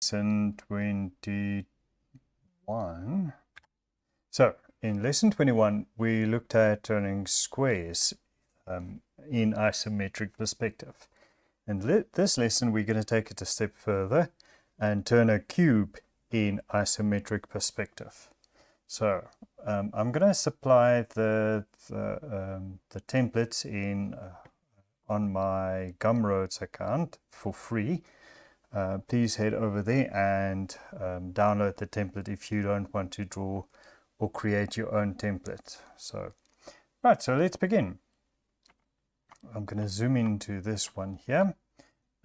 lesson 21. So in lesson 21 we looked at turning squares in isometric perspective, and this lesson we're going to take it a step further and turn a cube in isometric perspective. So I'm going to supply the templates in on my Gumroads account for free. Please head over there and download the template if you don't want to draw or create your own template. So, right, so let's begin. I'm going to zoom into this one here.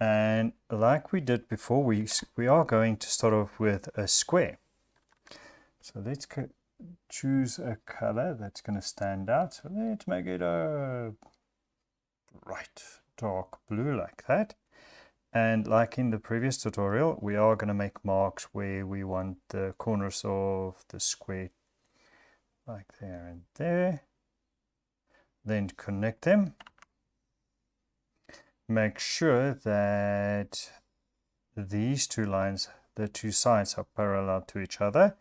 And like we did before, we are going to start off with a square. So let's choose a color that's going to stand out. So let's make it a bright dark blue like that. And like in the previous tutorial, we are going to make marks where we want the corners of the square, like there and there. Then connect them. Make sure that these two lines, the two sides, are parallel to each other.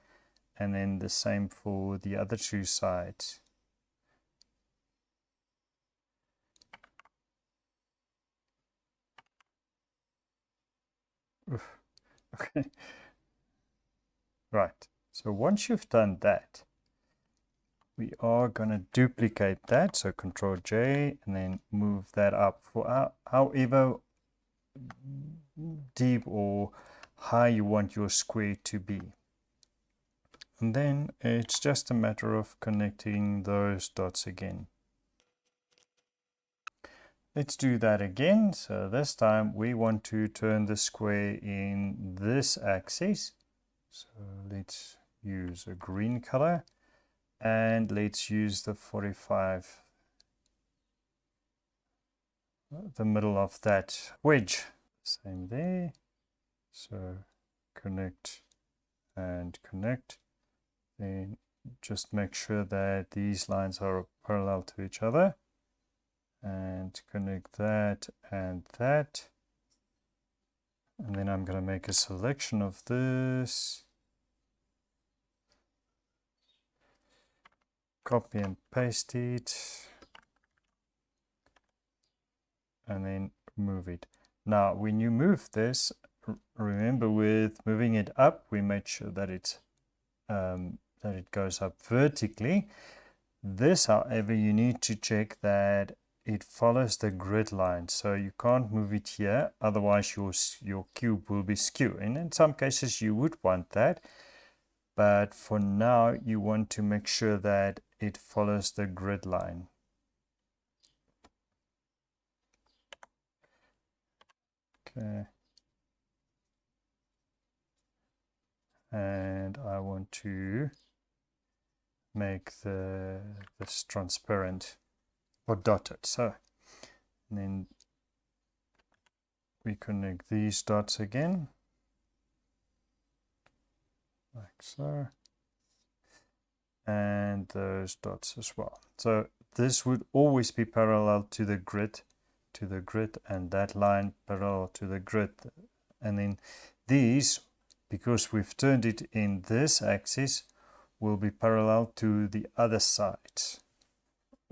And then the same for the other two sides. Okay. Right. So once you've done that, we are going to duplicate that. So Control J and then move that up for however deep or high you want your square to be. And then it's just a matter of connecting those dots again. Let's do that again. So this time we want to turn the square in this axis. So let's use a green color and let's use the 45, the middle of that wedge. Same there. So connect and connect. Then just make sure that these lines are parallel to each other. And connect that and that. And then I'm going to make a selection of this. Copy and paste it. And then move it. Now, when you move this, remember with moving it up, we made sure that it goes up vertically. This, however, you need to check that it follows the grid line, so you can't move it here, otherwise your cube will be skewed. And in some cases you would want that, but for now you want to make sure that it follows the grid line. Okay. And I want to make this transparent or dotted. So, and then we connect these dots again, like so, and those dots as well. So this would always be parallel to the grid, and that line parallel to the grid. And then these, because we've turned it in this axis, will be parallel to the other side.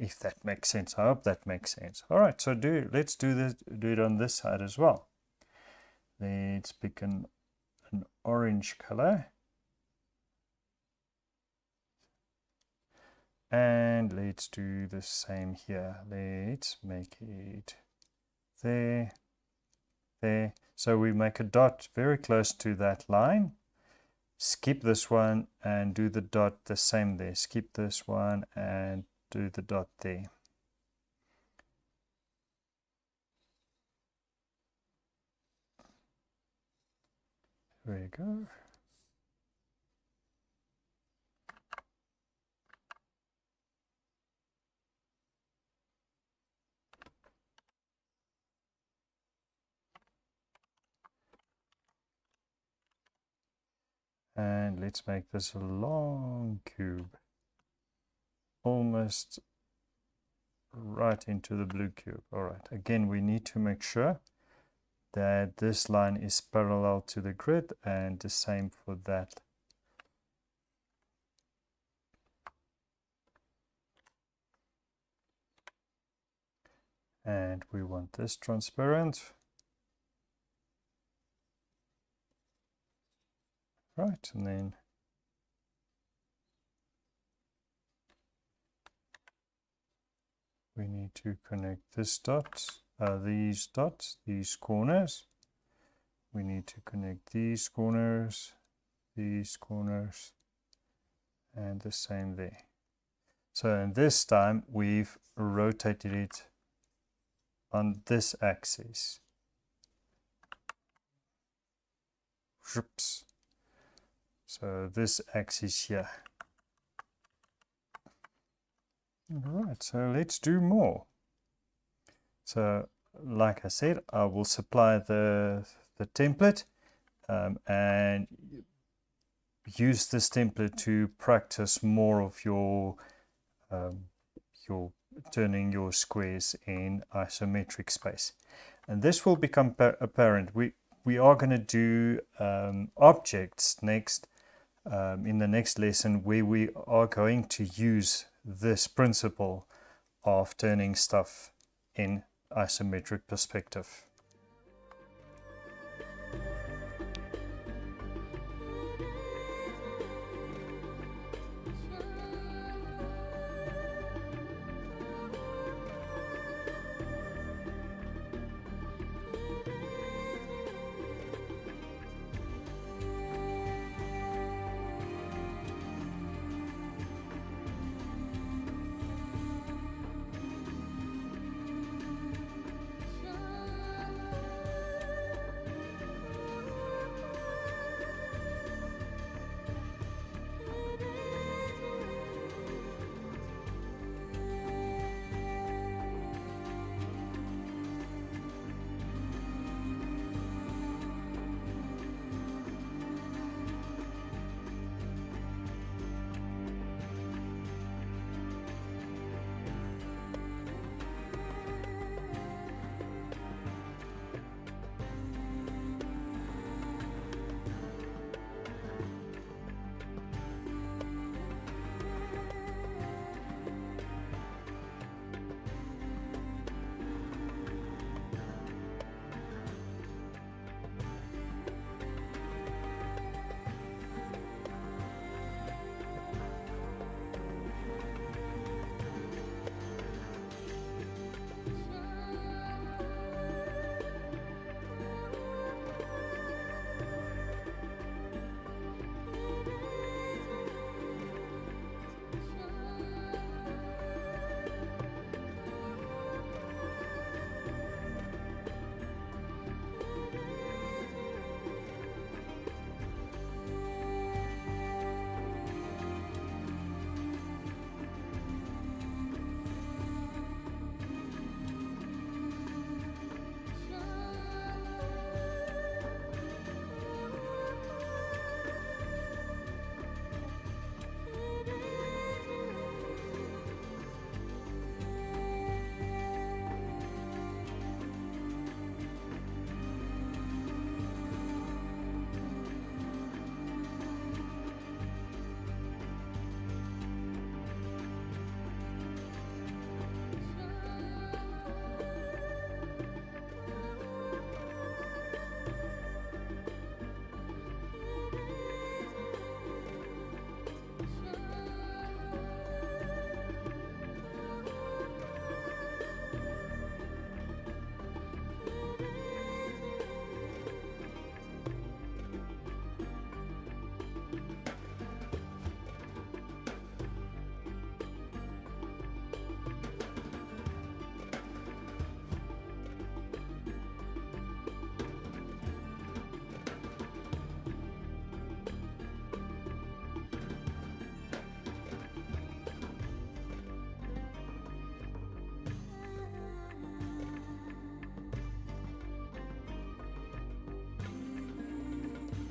If that makes sense. I hope that makes sense. All right, so let's do it on this side as well. Let's pick an orange color. And let's do the same here. Let's make it there, there. So we make a dot very close to that line. Skip this one and do the dot the same there. Skip this one and do the dot there. There you go. And let's make this a long cube. Almost right into the blue cube. All right, again, we need to make sure that this line is parallel to the grid, and the same for that. And we want this transparent. Right, and then we need to connect this these dots, these corners. We need to connect these corners, and the same there. So in this time we've rotated it on this axis. Oops. So this axis here. Alright, so let's do more. So like I said, I will supply the template and use this template to practice more of your turning your squares in isometric space. And this will become apparent. We are going to do objects next in the next lesson, where we are going to use this principle of turning stuff in isometric perspective.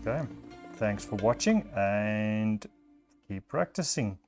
Okay, thanks for watching and keep practicing.